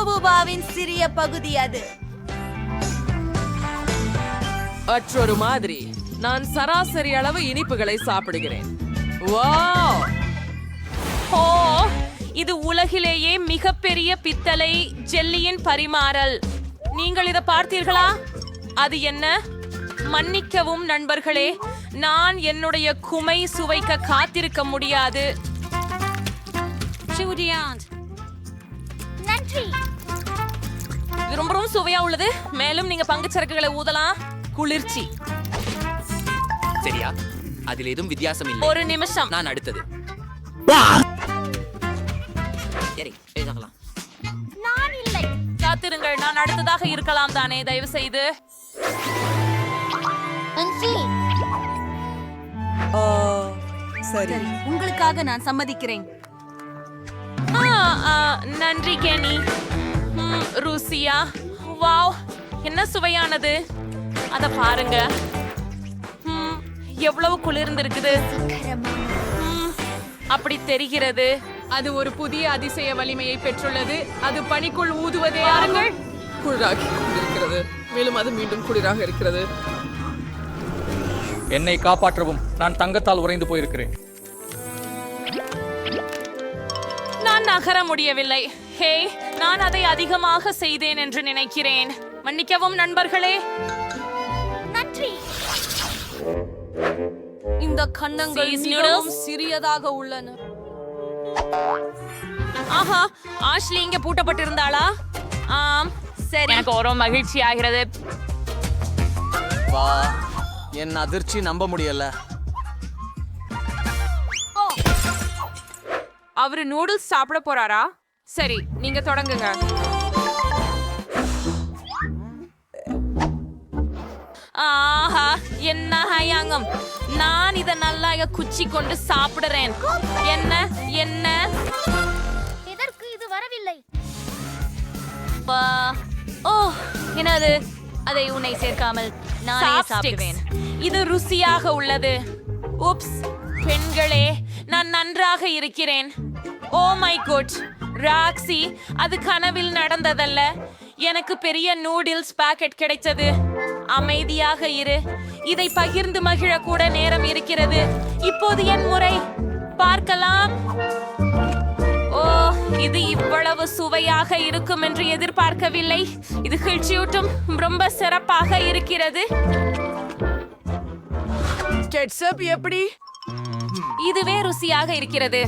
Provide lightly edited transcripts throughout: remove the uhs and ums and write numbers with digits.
பூபூபாவின் சிறிய பகுதி அது. மற்றொரு மாதிரி நான் சராசரி அளவு இனிப்புகளை சாப்பிடுகிறேன். வாவ்! ஓ, இது உலகிலேயே மிகப்பெரிய பித்தளை ஜெல்லியின் பரிமாறல். நீங்கள் இதை பார்த்தீர்களா? அது என்ன? மன்னிக்கவும் நண்பர்களே, நான் என்னுடைய குமை சுவைக்க காத்திருக்க முடியாது. நன்றி. இது ரொம்ப சுவையா உள்ளது. மேலும் நீங்க பங்குச்சரக்குகளை ஊதலாம். குளிர்ச்சி. சரியா? அதில் எதுவும் வித்தியாசம் இல்லை. ஒரு நிமிஷம். நான் அடுத்தது. சரி, எழுதலாம். நான் இல்லை. காத்திருங்கள், நான் அடுத்ததாக இருக்கலாம் தானே, தயவு செய்து. சரி, உங்களுக்காக நான் சம்மதிக்கிறேன். நன்றி கேனி. ருசியா, வாவ், என்ன சுவையானது. அத பாருங்க. எவ்வளவு குளிர்ந்திருக்குது. அப்படி தெரிகிறது. அது ஒரு புதிய அதிசய வலிமையை பெற்றுள்ளது. அது பனிக்குள் ஊதுவதே பாருங்கள். குளிராகி கொண்டிருக்கிறது. மேலும் அது மீண்டும் குளிராக இருக்கிறது. என்னை காப்பாற்றவும். நான் தங்கத்தால் உறைந்து போயிருக்கிறேன். நான் நகர முடியவில்லை. ஹே, நான் அதை அதிகமாக செய்தேன் என்று நினைக்கிறேன். மன்னிக்கவும் நண்பர்களே. நன்றி. இந்த கன்னங்கள் Cheese மிகவும் noodles. சிறியதாக உள்ளன. ஆஹா, ஆஷ்லி இங்க பூட்டப்பட்டிருந்தாளா? ஆம், சரி. எனக்கு ஒரு மகிழ்ச்சி ஆகிறது. வா, என் அதிர்ச்சி நம்ப முடியல. அவரு நூடுல்ஸ் சாப்பிட போறாரா? சரி, நீங்க தொடங்குங்க. ஆஹா, என்ன ஹயாங்கம். நான் இத நல்லா குச்சி கொண்டு சாப்பிடுறேன். என்ன என்ன எதற்கு இது வரவில்லை? ஓ, என்னது? அதை உன்னை சேர்க்காமல் நானே சாப்பிடுவேன். இது ருசியாக உள்ளது. உப்ஸ், பெண்களே, நான் நன்றாக இருக்கிறேன். ஓ மை குட், ராக்ஸி, அது கனவில் நடந்ததல்ல. எனக்கு பெரிய நூடுல்ஸ் பாக்கெட் கிடைத்தது. அமைதியாக இரு. இதை பகிர்ந்து மகிழ கூட நேரம் இருக்கிறது. இப்போது என் முறை. பார்க்கலாம். ஓ, இது இவ்வளவு சுவையாக இருக்கும் என்று எதிர்பார்க்கவில்லை. இது கிழ்ச்சியூட்டும். ரொம்ப சிறப்பாக இருக்கிறது. கெட்சப் எப்படி? இதுவே ருசியாக இருக்கிறது.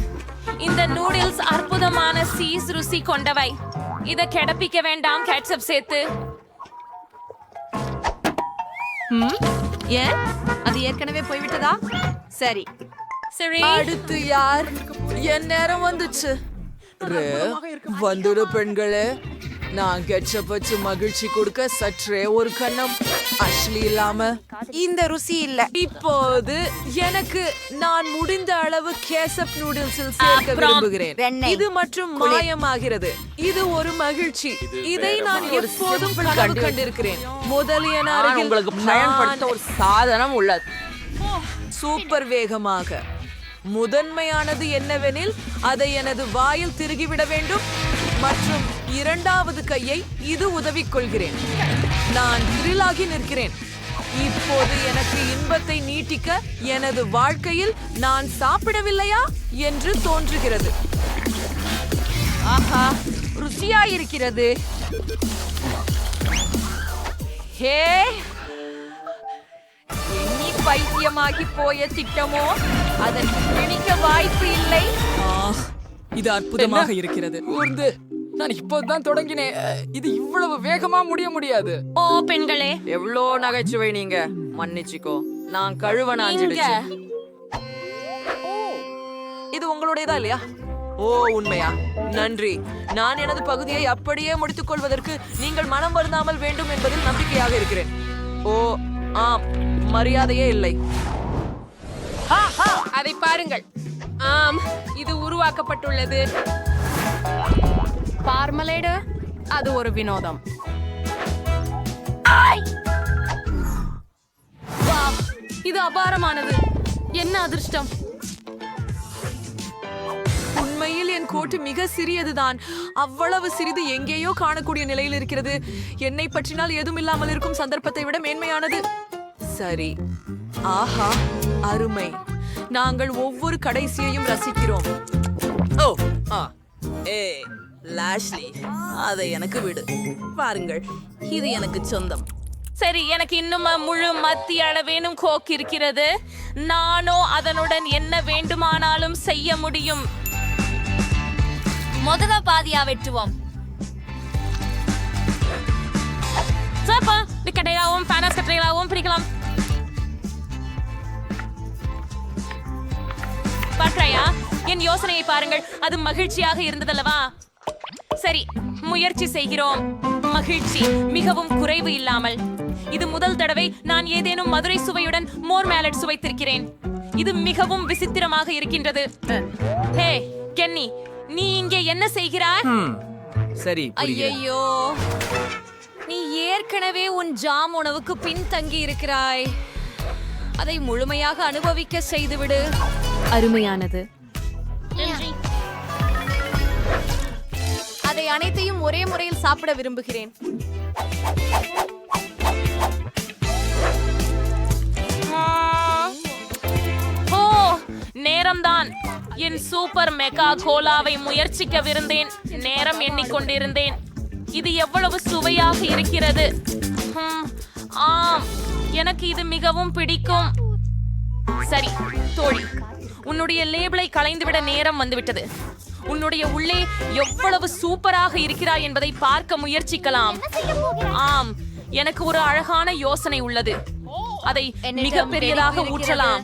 இந்த நூடுல்ஸ் அற்புதமான சீஸ் ருசி கொண்டவை. இத கிடப்பிக்க வேண்டாம் கேட்சப் சேர்த்து. ஏன்? அது ஏற்கனவே போய்விட்டதா? சரி. சரி, அடுத்து யார்? என் நேரம் வந்துச்சு. வந்துடு பெண்களே. நான் கெட்சப் வச்சு மகிழ்ச்சி கொடுக்க சற்றே ஒரு கண்ணம். அஷ்லி இல்லாம இந்த ருசி இல்ல. இப்போது எனக்கு நான் முடிந்த அளவு கேசப் நூடுல்ஸில் சேர்க்க விரும்புகிறேன். இது மற்றும் மாயமாகிறது. இது ஒரு மகிழ்ச்சி. இதை நான் எப்போதும் கனவு கண்டிருக்கிறேன். முதலிய உங்களுக்கு பயன்படுத்த ஒரு சாதனம் உள்ளது. சூப்பர் வேகமாக. முதன்மையானது என்னவெனில் அதை எனது வாயில் திருகிவிட வேண்டும் மற்றும் இரண்டாவது கையை இது உதவி கொள்கிறேன். நான் த்ரில்லாகி நிற்கிறேன். இப்போது எனக்கு இன்பத்தை நீட்டிக்க எனது வாழ்க்கையில் நான் சாப்பிடவில்லையா என்று தோன்றுகிறது. ஆஹா, ருசியாயிருக்கிறது. ஹே, எண்ணி பைத்தியமாகி போய திட்டமோ அதற்கு பிடிக்க வாய்ப்பு இல்லை. இது அற்புதமாக இருக்கிறது. ஊர்ந்து நான் இப்போதான் தொடங்கினேன். இது இவ்வளவு வேகமா முடியாது. ஓ பெண்களே, எவ்வளோ நகைச்சுவை. நீங்க மன்னிச்சுக்கோ, நான் கழுவ நாஞ்சிடுச்சு. இது உங்களுடையதா இல்லையா? ஓ, உண்மையா? நன்றி. நான் எனது பகுதியை அப்படியே முடித்துக் கொள்வதற்கு நீங்கள் மனம் வருந்தாமல் வேண்டும் என்பதில் நம்பிக்கையாக இருக்கிறேன். ஓ ஆம், மரியாதையே இல்லை. அதை பாருங்கள். ஆம், இது உருவாக்கப்பட்டுள்ளது. பார்மலேடு, அது ஒரு வினோதம். வாவ், இது அபாரமானது. என்ன அதிர்ஷ்டம். உண்மையில் என் கோட்டு மிக சிறியதுதான். அவ்வளவு சிறிது எங்கேயோ காணக்கூடிய நிலையில் இருக்கிறது. என்னை பற்றினால் எதுவும் இல்லாமல் இருக்கும் சந்தர்ப்பத்தை விட மேன்மையானது. சரி, ஆஹா, அருமை. நாங்கள் ஒவ்வொரு கடைசியையும் ரசிக்கிறோம். ஓ ஆ ஏ லாஷ்லி, அதை எனக்கு விடு. பாருங்கள், இது எனக்கு சொந்தம். சரி, எனக்கு இன்னும் முழு மத்திய அளவேனும் கோக் இருக்கிறது. நானோ அதனுடன் என்ன வேண்டுமானாலும் செய்ய முடியும். முதல்ல பாதியா வெட்டுவோம். சப்பா கட்டையாகவும் பேனஸ் கட்டைகளாகவும் பிரிக்கலாம். பற்றையா, என் யோசனையை பாருங்கள். அது மகிழ்ச்சியாக இருந்ததல்லவா? சரி, முயற்சி செய்கிறோம். மகிழ்ச்சி மிகவும் குறைவு இல்லாமல். இது முதல் தடவை நான் ஏதேனும் மதுரை சுவையுடன் மோர் மேலட் சுவைத்திருக்கிறேன். இது மிகவும் விசித்திரமாக இருக்கின்றது. ஹே கென்னி, நீ இங்கே என்ன செய்கிறாய்? சரி, புரிகிறது. ஐயோ, நீ ஏற்கனவே உன் ஜாம் உணவுக்கு பின்தங்கி இருக்கிறாய். அதை முழுமையாக அனுபவிக்க செய்துவிடு. அருமையானது. அதை அனைத்தையும் ஒரே முறையில் சாப்பிட விரும்புகிறேன். ஓ, நேரம்தான். என் சூப்பர் மெகா கோலாவை முயற்சிக்கவிருந்தேன். நேரம் எண்ணிக்கொண்டிருந்தேன். இது எவ்வளவு சுவையாக இருக்கிறது. ஆம், எனக்கு இது மிகவும் பிடிக்கும். சரி தோழி, உன்னுடைய லேபிளை களைந்துவிட நேரம் வந்துவிட்டது. உன்னுடைய உள்ளே எவ்வளவு சூப்பராக இருக்கிறாய் என்பதை பார்க்க முயற்சிக்கலாம். ஆம், எனக்கு ஒரு அழகான யோசனை உள்ளது. அதை மிக பெரியதாக ஊற்றலாம்.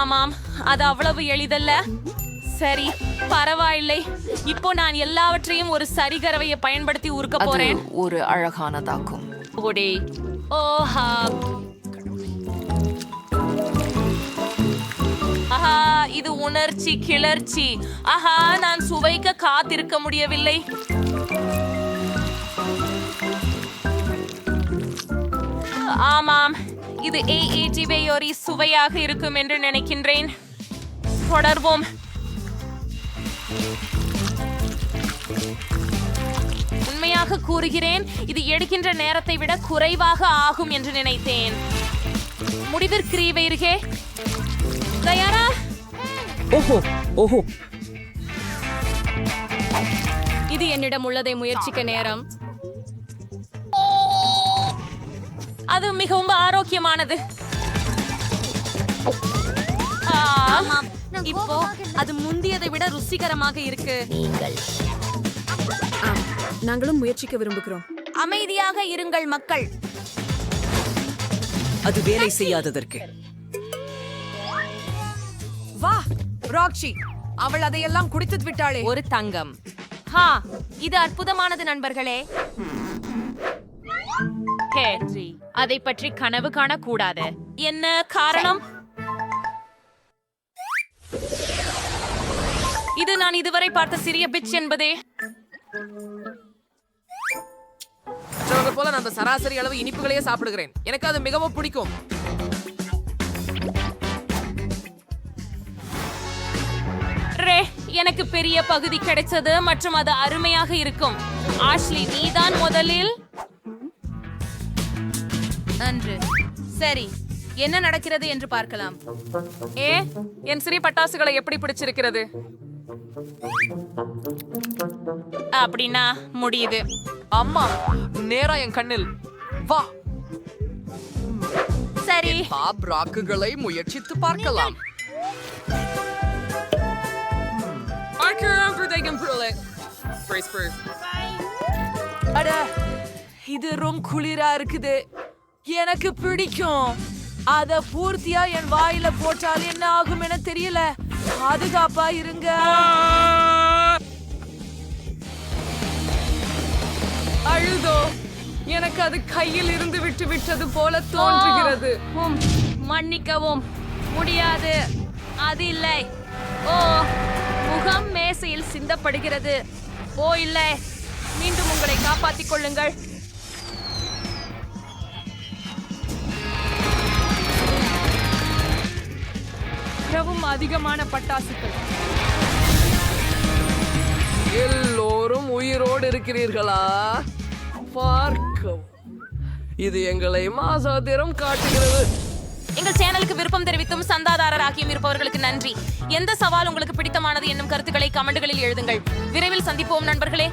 ஆமாம், அது அவ்வளவு எளிதல்ல. சரி, பரவாயில்லை. இப்போ நான் எல்லாவற்றையும் ஒரு சரிகரவையை பயன்படுத்தி உருக்க போறேன். ஒரு அழகானதாக்கும். ஓடே, ஓஹா, ஆஹா, இது உணர்ச்சி கிளர்ச்சி. ஆஹா, நான் சுவைக்க காத்திருக்க முடியவில்லை. ஆமாம், இது ஏஏஜிவேயோரி சுவையாக இருக்கும் என்று நினைக்கின்றேன். தொடர்வோம். உண்மையாக கூறுகிறேன், இது எடுக்கின்ற நேரத்தை விட குறைவாக ஆகும் என்று நினைத்தேன். முடிவிற்கிறீர்களே? தயாரா? ஓஹோ ஓஹோ, இது என்னிடம் உள்ளதை முயற்சிக்க நேரம். அது மிகவும் ஆரோக்கியமானது. ஆமாம், நான் இப்போ கோபமாக அது முந்தியதை விட ருசிகரமாக இருக்கு. நாங்களும் முயற்சிக்க விரும்புகிறோம். அமைதியாக இருங்கள் மக்கள். அது வேலை செய்யாததற்கு. வா ராக்ஷி, அவள் அதையெல்லாம் குடித்து விட்டாளே. ஒரு தங்கம். ஹா, இது அற்புதமானது நண்பர்களே. ஹே, அதை பற்றி கனவு காணக்கூடாது. என்ன காரணம்? இது நான் இதுவரை பார்த்த சிறிய பிட்ச் என்பதே. மற்றவங்க போல நான் அந்த சராசரி அளவு இனிப்புகளையே சாப்பிடுகிறேன். எனக்கு அது மிகவும் பிடிக்கும். ரே, எனக்கு பெரிய பகுதி கிடைச்சது மற்றும் அது அருமையாக இருக்கும். ஆஷ்லி, நீதான் முதலில். நன்று. சரி, என்ன நடக்கிறது என்று பார்க்கலாம். என் சிறிய பட்டாசுகளை எப்படி பிடிச்சிருக்கிறது? அப்படின்னா முடியுது. அம்மா, நேரா என் கண்ணில். வா, சரி, பாப் ராக்குகளை முயற்சித்து பார்க்கலாம். அட, இது ரொம்ப குளிரா இருக்குது. எனக்கு பிடிக்கும். அத பூர்த்தியா என் வாயில போட்டால் என்ன ஆகும் என தெரியல. பாதுகாப்பா இருங்க. அழுதோ, எனக்கு அது கையில் இருந்து விட்டு விட்டது போல தோன்றுகிறது. மன்னிக்கவும் முடியாது. அது இல்லை. ஓ, முகம் மேசையில் சிந்தப்படுகிறது. ஓ இல்லை, மீண்டும் உங்களை காப்பாற்றிக் கொள்ளுங்கள். மிகவும் அதிகமான பட்டாசுகள். எல்லோரும் உயிரோடு இருக்கிறீர்களா? பார்க்கவும். இது எங்களை மாசாத்திரம் காட்டுகிறது. எங்கள் சேனலுக்கு விருப்பம் தெரிவித்தும் சந்தாதாரராகியும் இருப்பவர்களுக்கு நன்றி. எந்த சவால் உங்களுக்கு பிடித்தமானது என்னும் கருத்துக்களை கமெண்டுகளில் எழுதுங்கள். விரைவில் சந்திப்போம் நண்பர்களே.